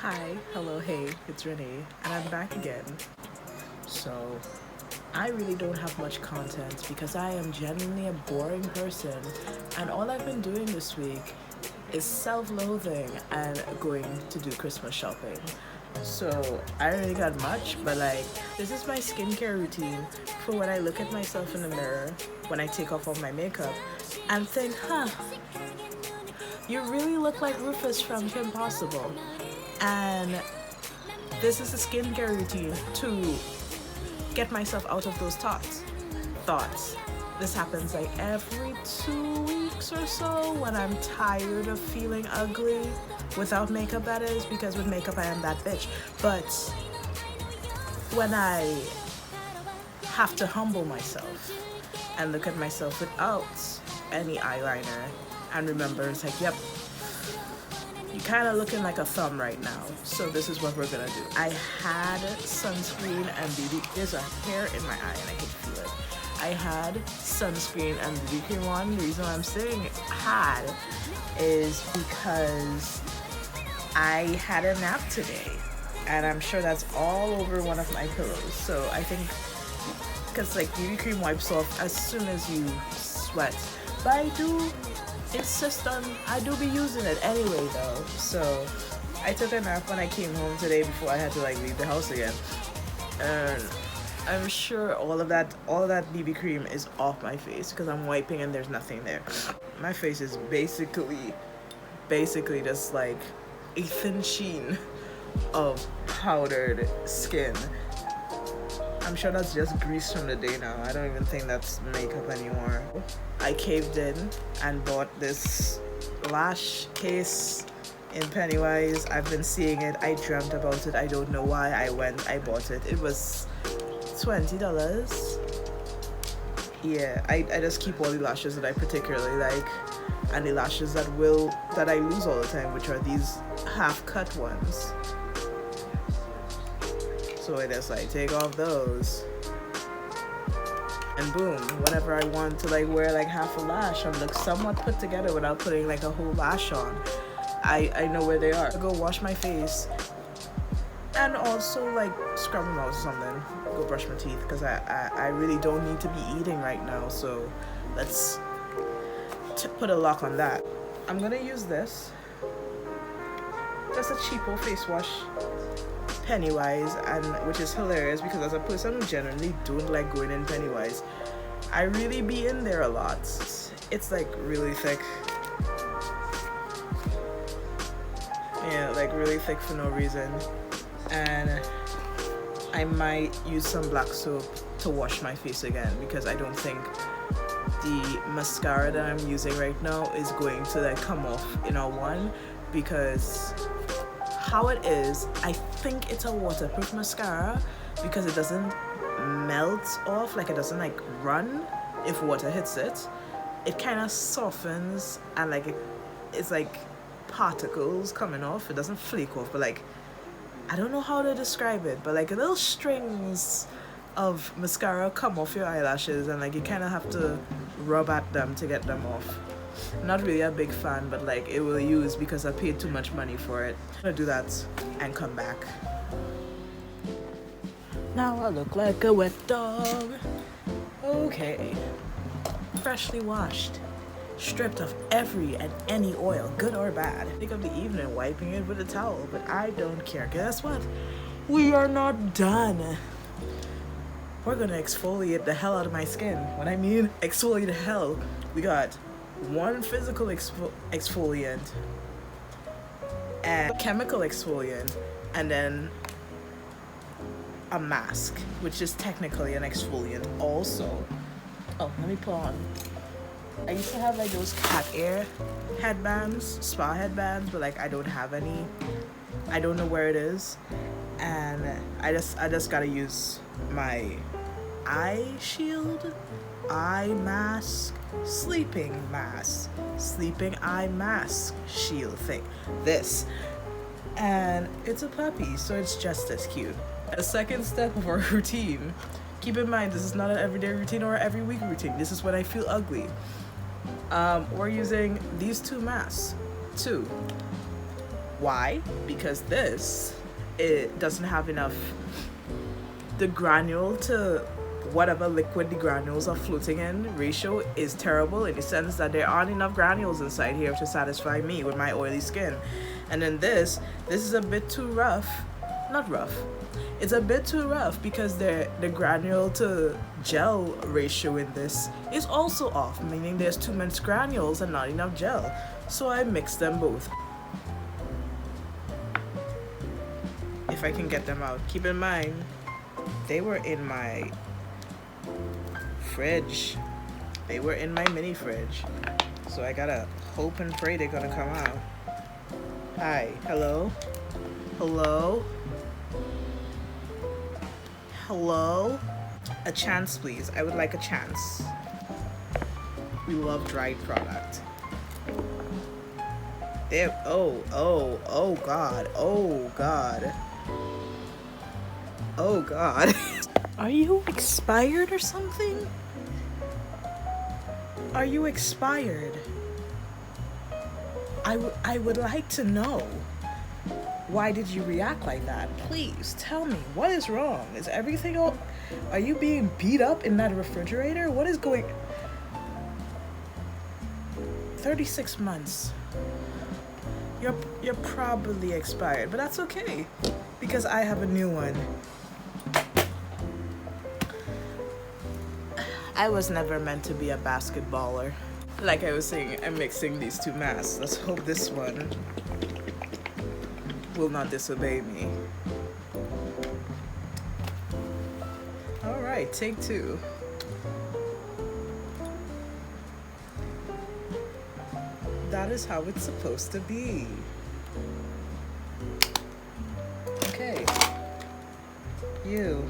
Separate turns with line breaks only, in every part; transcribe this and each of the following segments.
Hi, hello, hey, it's Renee, and I'm back again. So, I really don't have much content because I am genuinely a boring person, and all I've been doing this week is self loathing and going to do Christmas shopping. So, I don't really got much, but this is my skincare routine for when I look at myself in the mirror when I take off all my makeup and think, you really look like Rufus from Kim Possible. And this is a skincare routine to get myself out of those thoughts. This happens like every 2 weeks or so when I'm tired of feeling ugly without makeup, that is, because with makeup I am that bitch. But when I have to humble myself and look at myself without any eyeliner and remember, it's like, yep, you're kind of looking like a thumb right now. So this is what we're gonna do. I had sunscreen and BB. There's a hair in my eye and I can feel it. I had sunscreen and BB cream on. The reason why I'm saying had is because I had a nap today, and I'm sure that's all over one of my pillows. So I think because BB cream wipes off as soon as you sweat, but I do insist on, I do be using it anyway though. So I took a nap when I came home today before I had to leave the house again, and I'm sure all of that BB cream is off my face because I'm wiping and there's nothing there. My face is basically just like a thin sheen of powdered skin. I'm sure that's just grease from the day now. I don't even think that's makeup anymore. I caved in and bought this lash case in Pennywise. I've been seeing it. I dreamt about it. I don't know why. I bought it. It was $20. Yeah, I just keep all the lashes that I particularly like and the lashes that I lose all the time, which are these half-cut ones. So I just take off those, and boom, whenever I want to wear half a lash and look somewhat put together without putting a whole lash on, I know where they are. I go wash my face and also scrub them out or something. Go brush my teeth because I really don't need to be eating right now. So let's put a lock on that. I'm gonna use this. Just a cheapo face wash. Pennywise, and which is hilarious because as a person who generally don't like going in Pennywise, I really be in there a lot. It's really thick. Yeah, really thick for no reason. And I might use some black soap to wash my face again because I don't think the mascara that I'm using right now is going to come off in a one, because how it is, I think it's a waterproof mascara because it doesn't melt off, it doesn't run if water hits it. It kind of softens and it's particles coming off. It doesn't flake off, but I don't know how to describe it, but little strings of mascara come off your eyelashes and you kind of have to rub at them to get them off. Not really a big fan, but it will use because I paid too much money for it. I'm gonna do that and come back. Now I look like a wet dog. Okay. Freshly washed, stripped of every and any oil, good or bad. Think of the evening wiping it with a towel, but I don't care. Guess what? We are not done. We're gonna exfoliate the hell out of my skin. When I mean exfoliate the hell, we got one physical exfoliant and chemical exfoliant, and then a mask, which is technically an exfoliant also. Oh, let me put on. I used to have those cat ear headbands, spa headbands, but I don't have any. I don't know where it is, and I just gotta use my eye shield, eye mask, sleeping eye mask shield thing. This, and it's a puppy, so it's just as cute. A second step of our routine. Keep in mind, this is not an everyday routine or every week routine. This is when I feel ugly. We're using these two masks. Why? Because this, it doesn't have enough, the granule to whatever liquid the granules are floating in ratio is terrible, in the sense that there aren't enough granules inside here to satisfy me with my oily skin. And then this is a bit too rough. Not rough. It's a bit too rough because the granule to gel ratio in this is also off, meaning there's too much granules and not enough gel. So I mixed them both. If I can get them out. Keep in mind, they were in my fridge. They were in my mini fridge. So I gotta hope and pray they're gonna come out. Hi. Hello? Hello? Hello? A chance, please. I would like a chance. We love dried product. There. Oh God. Oh God. Oh God. Are you expired or something? Are you expired? I would like to know. Why did you react like that? Please tell me. What is wrong? Is everything all... Are you being beat up in that refrigerator? What is going... 36 months. You're probably expired, but that's okay. Because I have a new one. I was never meant to be a basketballer. Like I was saying, I'm mixing these two masks. Let's hope this one will not disobey me. All right, take two. That is how it's supposed to be. Okay. You.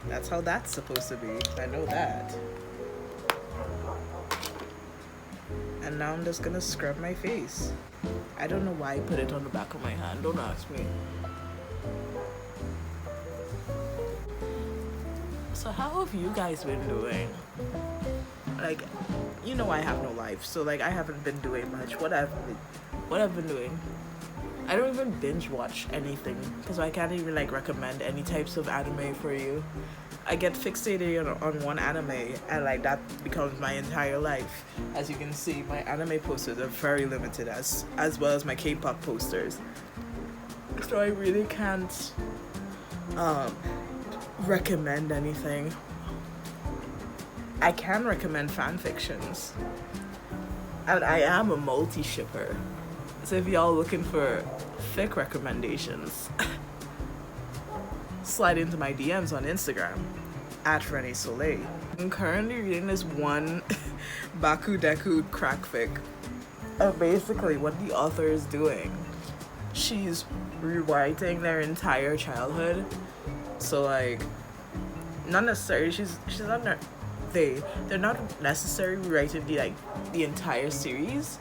That's how that's supposed to be. I know that. And now I'm just gonna scrub my face. I don't know why I put it on the back of my hand. Don't ask me. So how have you guys been doing? Like, you know I have no life, so like I haven't been doing much. What I've been doing. I don't even binge watch anything because I can't even like recommend any types of anime for you. I get fixated on one anime and like that becomes my entire life. As you can see, my anime posters are very limited as well as my K-pop posters. So I really can't recommend anything. I can recommend fan fictions. And I am a multi-shipper. So if y'all looking for fic recommendations, slide into my DMs on Instagram at Renee Soleil. I'm currently reading this one Baku Deku crack fic. Basically what the author is doing, she's rewriting their entire childhood. So like, not necessarily they're not necessarily rewriting the entire series,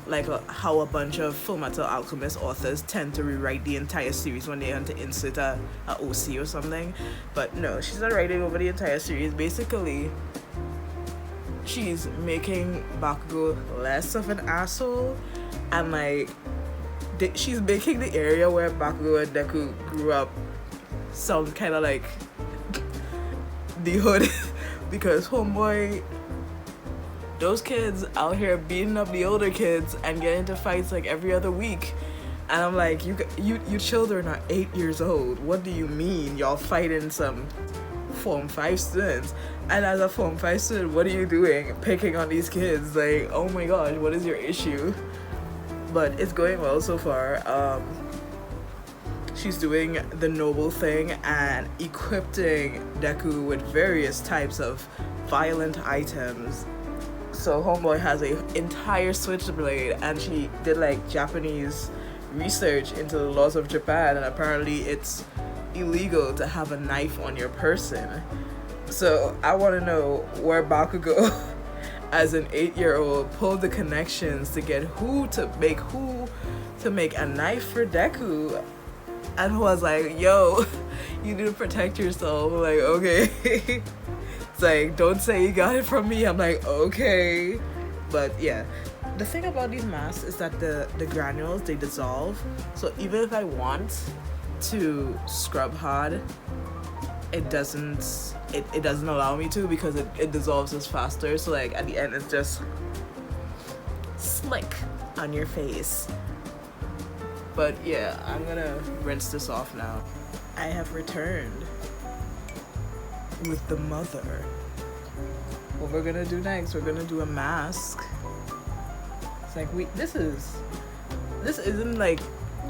like how a bunch of Fullmetal Alchemist authors tend to rewrite the entire series when they want to insert a OC or something. But no, she's not writing over the entire series. Basically, she's making Bakugo less of an asshole, and like she's making the area where Bakugo and Deku grew up sound kind of like the hood. Because homeboy, those kids out here beating up the older kids and getting into fights like every other week. And I'm like, you children are 8 years old. What do you mean y'all fighting some Form 5 students? And as a Form 5 student, what are you doing? Picking on these kids? Like, oh my gosh, what is your issue? But it's going well so far. She's doing the noble thing and equipping Deku with various types of violent items. So homeboy has an entire switchblade, and she did like Japanese research into the laws of Japan, and apparently it's illegal to have a knife on your person. So I want to know where Bakugo as an 8-year-old pulled the connections to get who to make a knife for Deku. And was like, yo, you need to protect yourself. I'm like, okay. It's like, don't say you got it from me. I'm like, okay. But yeah, The thing about these masks is that the granules, they dissolve. So even if I want to scrub hard, it doesn't allow me to, because it dissolves as faster. So like at the end it's just slick on your face. But yeah, I'm gonna rinse this off now. I have returned with the mother. What we're gonna do next, we're gonna do a mask. It's like this isn't like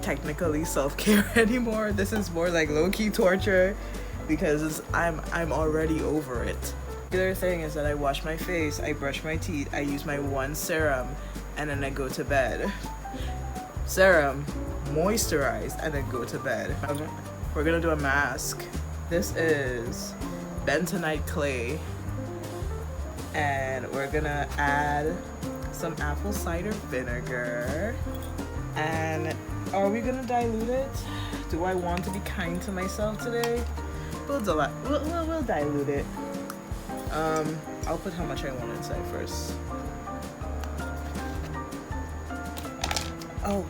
technically self-care anymore. This is more like low-key torture, because I'm already over it. The other thing is that I wash my face, I brush my teeth, I use my one serum, and then I go to bed. Serum, moisturize, and then go to bed. We're gonna do a mask. This is bentonite clay, and we're gonna add some apple cider vinegar. And are we gonna dilute it? Do I want to be kind to myself today? We'll dilute it. I'll put how much I want inside first. Oh,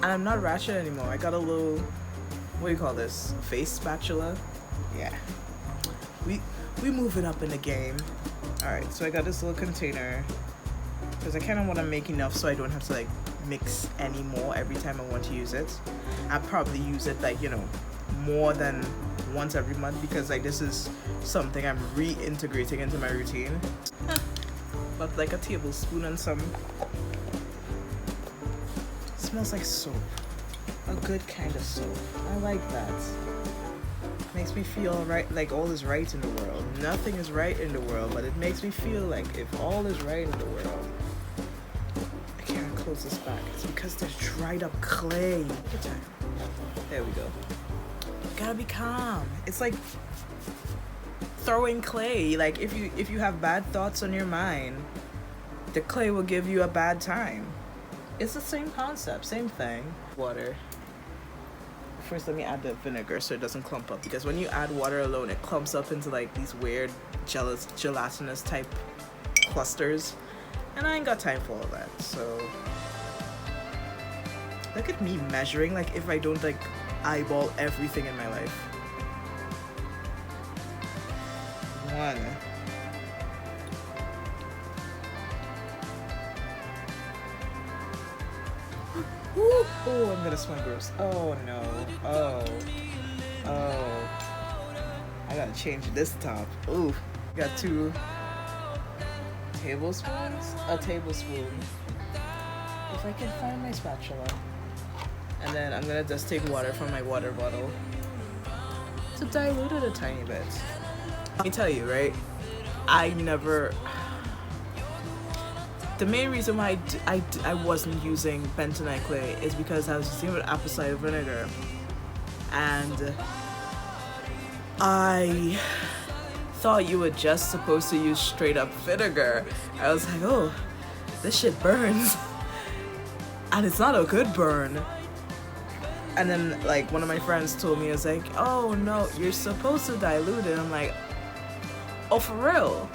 and I'm not ratchet anymore. I got a little, what do you call this? Face spatula? Yeah. We moving up in the game. Alright, so I got this little container, because I kind of want to make enough so I don't have to like mix any more every time I want to use it. I probably use it like, you know, more than once every month, because like this is something I'm reintegrating into my routine. But like a tablespoon and some. Smells like soap. A good kind of soap. I like that. Makes me feel right, like all is right in the world. Nothing is right in the world, but it makes me feel like if all is right in the world. I can't close this back. It's because there's dried up clay. Good time. There we go. Gotta be calm. It's like throwing clay. Like if you have bad thoughts on your mind, the clay will give you a bad time. It's the same concept, same thing. Water. First, let me add the vinegar so it doesn't clump up, because when you add water alone, it clumps up into like these weird gelatinous type clusters, and I ain't got time for all that. So look at me measuring like if I don't like eyeball everything in my life. 1. Oh, I'm gonna smell gross. Oh no. Oh. I gotta change this top. Ooh. Got 2 tablespoons? A tablespoon. If I can find my spatula. And then I'm gonna just take water from my water bottle to dilute it a tiny bit. Let me tell you, right? The main reason why I wasn't using bentonite clay is because I was using it with apple cider vinegar, and I thought you were just supposed to use straight up vinegar. I was like, oh, this shit burns, and it's not a good burn. And then like one of my friends told me, I was like, oh no, you're supposed to dilute it. I'm like, oh, for real?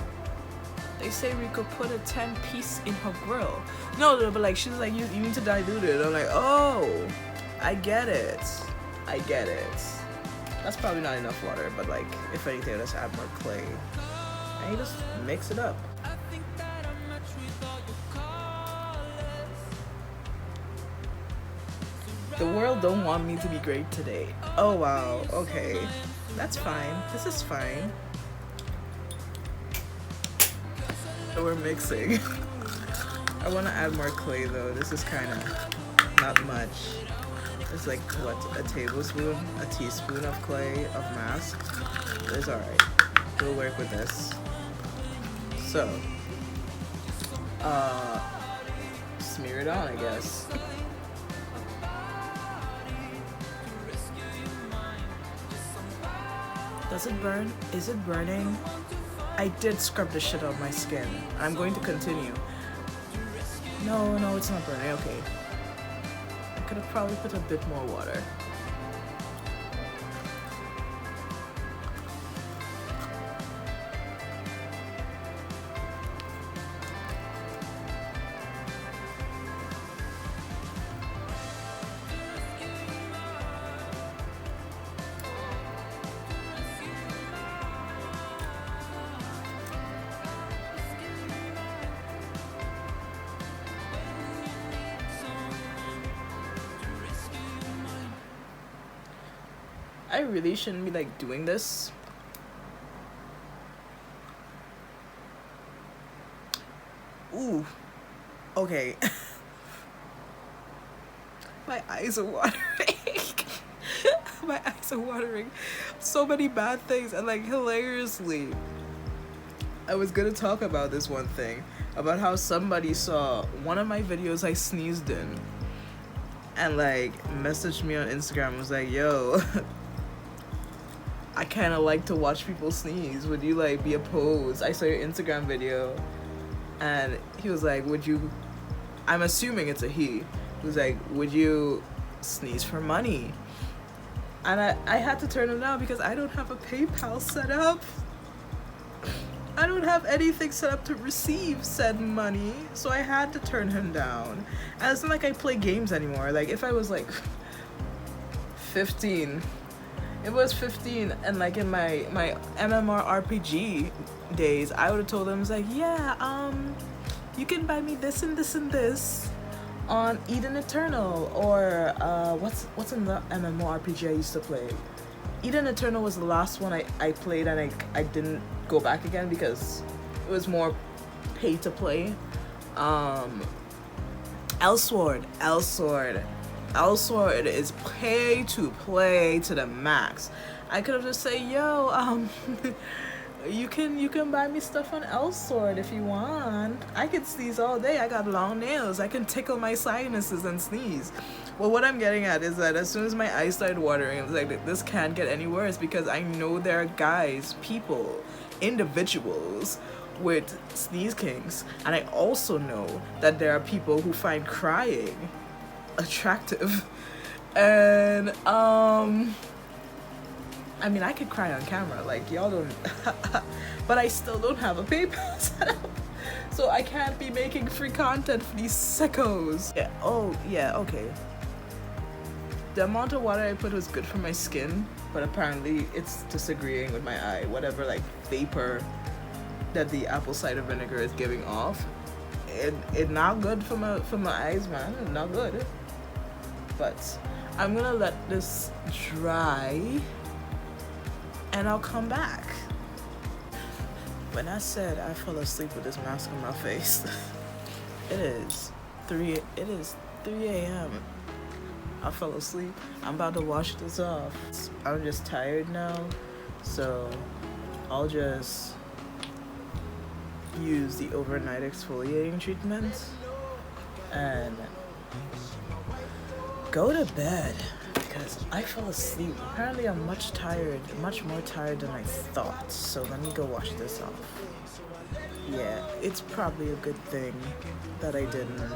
They say we could put a 10-piece in her grill. No, but like she's like, you need to dilute it. I'm like, oh, I get it. That's probably not enough water, but like if anything, let's add more clay. And you just mix it up. The world don't want me to be great today. Oh wow, okay. That's fine. This is fine. We're mixing. I want to add more clay though. This is kind of not much. It's like what, a tablespoon, a teaspoon of clay of mask. It's alright. We'll work with this. So, smear it on, I guess. Does it burn? Is it burning? I did scrub the shit out of my skin. I'm going to continue. No, it's not burning. Okay. I could have probably put a bit more water. I really shouldn't be like doing this. Ooh, okay. My eyes are watering. My eyes are watering. So many bad things, and like hilariously, I was gonna talk about this one thing about how somebody saw one of my videos I sneezed in and like messaged me on Instagram and was like, yo, I kind of like to watch people sneeze. Would you like be opposed? I saw your Instagram video. And he was like, would you, I'm assuming it's a he was like, would you sneeze for money? And I had to turn him down because I don't have a PayPal set up. I don't have anything set up to receive said money, so I had to turn him down. And it's not like I play games anymore. Like if I was like 15, it was 15, and like in my MMORPG days, I would have told him, I was like, yeah, you can buy me this and this and this on Eden Eternal, or what's in the MMORPG I used to play. Eden Eternal was the last one I played, and I didn't go back again because it was more pay to play. Elsword is pay to play to the max. I could have just said, yo, you can buy me stuff on Elsword if you want. I can sneeze all day. I got long nails. I can tickle my sinuses and sneeze. Well, what I'm getting at is that as soon as my eyes started watering, I was like, this can't get any worse, because I know there are guys, people, individuals with sneeze kinks, and I also know that there are people who find crying attractive. And I mean, I could cry on camera, like y'all don't but I still don't have a PayPal set up, so I can't be making free content for these sickos. Yeah, oh yeah, okay, the amount of water I put was good for my skin, but apparently it's disagreeing with my eye. Whatever like vapor that the apple cider vinegar is giving off, it not good for my eyes, man. It's not good. But I'm gonna let this dry and I'll come back. When I said I fell asleep with this mask on my face, it is 3 a.m. I fell asleep. I'm about to wash this off. I'm just tired now, so I'll just use the overnight exfoliating treatment and go to bed because I fell asleep. Apparently I'm much more tired than I thought, so let me go wash this off. Yeah, it's probably a good thing that I didn't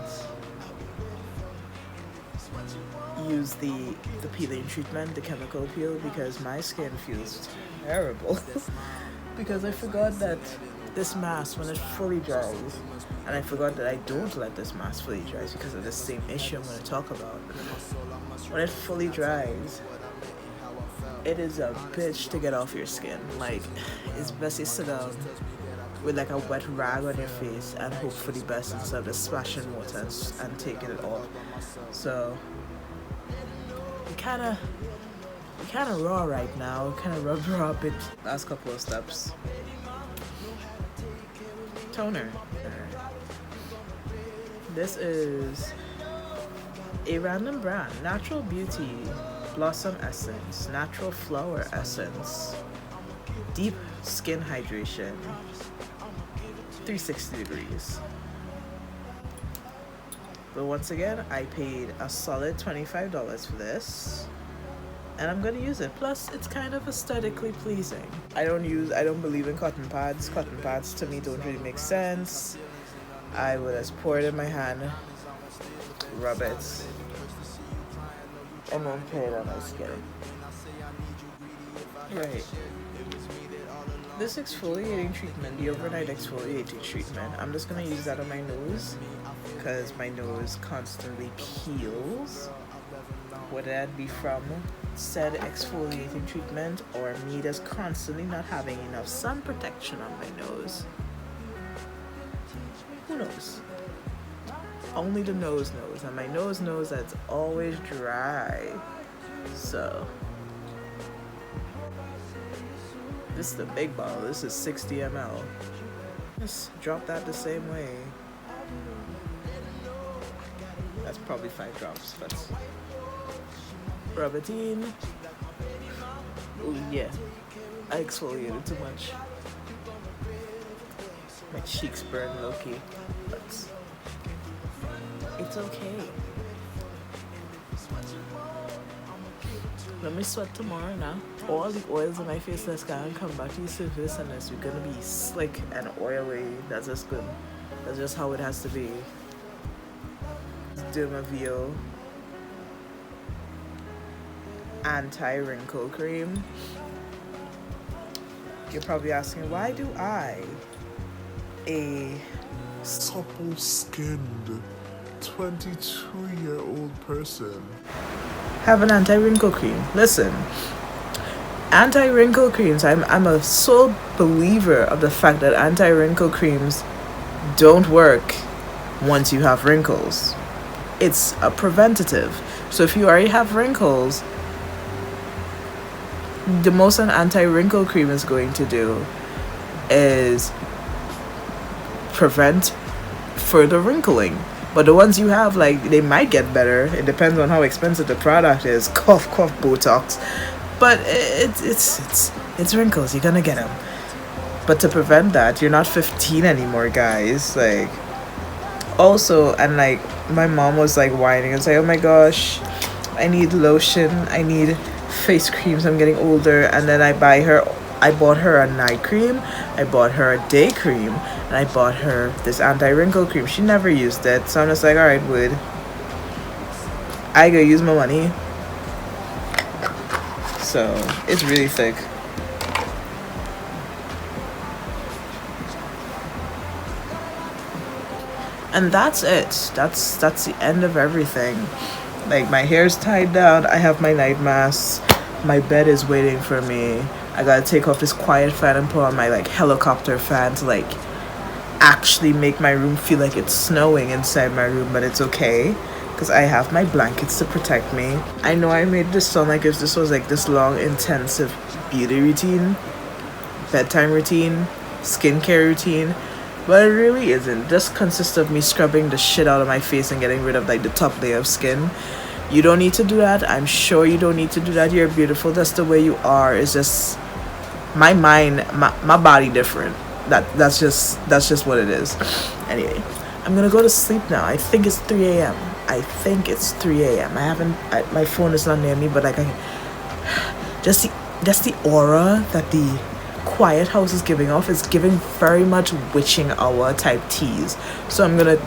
use the peeling treatment, the chemical peel, because my skin feels terrible. Because I forgot that this mask, when it fully dries, and I forgot that I don't let this mask fully dry because of the same issue I'm going to talk about. When it fully dries, it is a bitch to get off your skin. Like, it's best you sit down with like a wet rag on your face and hope for the best instead of just splashing water and taking it off. So you kind of raw right now. Kind of rub raw a bit. Last couple of steps. Toner. This is a random brand, Natural Beauty Blossom Essence, Natural Flower Essence, Deep Skin Hydration, 360 degrees. But once again, I paid a solid $25 for this, and I'm gonna use it. Plus, it's kind of aesthetically pleasing. I don't believe in cotton pads. Cotton pads to me don't really make sense. I would just pour it in my hand, rub it, and then put it on my skin. Right. This exfoliating treatment, the overnight exfoliating treatment, I'm just gonna use that on my nose because my nose constantly peels. Whether that be from said exfoliating treatment or me just constantly not having enough sun protection on my nose. Who knows? Only the nose knows, and my nose knows that it's always dry. So This is the big bottle. This is 60 ml. Just drop that the same way. That's probably 5 drops, but rub it in. Oh yeah, I exfoliated too much. My cheeks burn low-key, but it's okay. Let me sweat tomorrow now. All the oils on my face that's gonna come back to the surface, and it's gonna be slick and oily. That's just good. That's just how it has to be. Dermaville anti-wrinkle cream. You're probably asking, why do I, a
supple-skinned 22-year-old person,
have an anti-wrinkle cream? Listen, anti-wrinkle creams, I'm a sole believer of the fact that anti-wrinkle creams don't work once you have wrinkles. It's a preventative. So if you already have wrinkles, the most an anti-wrinkle cream is going to do is prevent further wrinkling. But the ones you have, like, they might get better. It depends on how expensive the product is. Cough, cough, Botox. But it's wrinkles. You're gonna get them. But to prevent that, you're not 15 anymore, guys. Like, also, and like, my mom was like whining and saying, oh my gosh, I need lotion, I need face creams, I'm getting older. And then I bought her a night cream, I bought her a day cream, and I bought her this anti-wrinkle cream. She never used it, so I'm just like, alright, would I go use my money? So it's really thick. And that's it. That's the end of everything. Like, my hair's tied down, I have my night mask, my bed is waiting for me. I gotta take off this quiet fan and put on my like helicopter fan to like actually make my room feel like it's snowing inside my room, but it's okay because I have my blankets to protect me. I know I made this sound like if this was like this long intensive beauty routine, bedtime routine, skincare routine, but it really isn't. This consists of me scrubbing the shit out of my face and getting rid of like the top layer of skin. You don't need to do that. I'm sure you don't need to do that. You're beautiful. That's the way you are. It's just my mind, my body different. That's just what it is. Anyway, I'm gonna go to sleep now. I think it's 3 a.m. I think it's 3 a.m. My phone is not near me, but like just the aura that the quiet house is giving off is giving very much witching hour type teas. So I'm gonna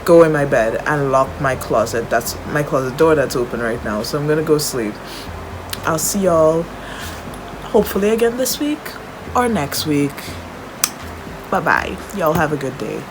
go in my bed and lock my closet. That's my closet door that's open right now. So I'm gonna go sleep. I'll see y'all hopefully again this week or next week. Bye bye. Y'all have a good day.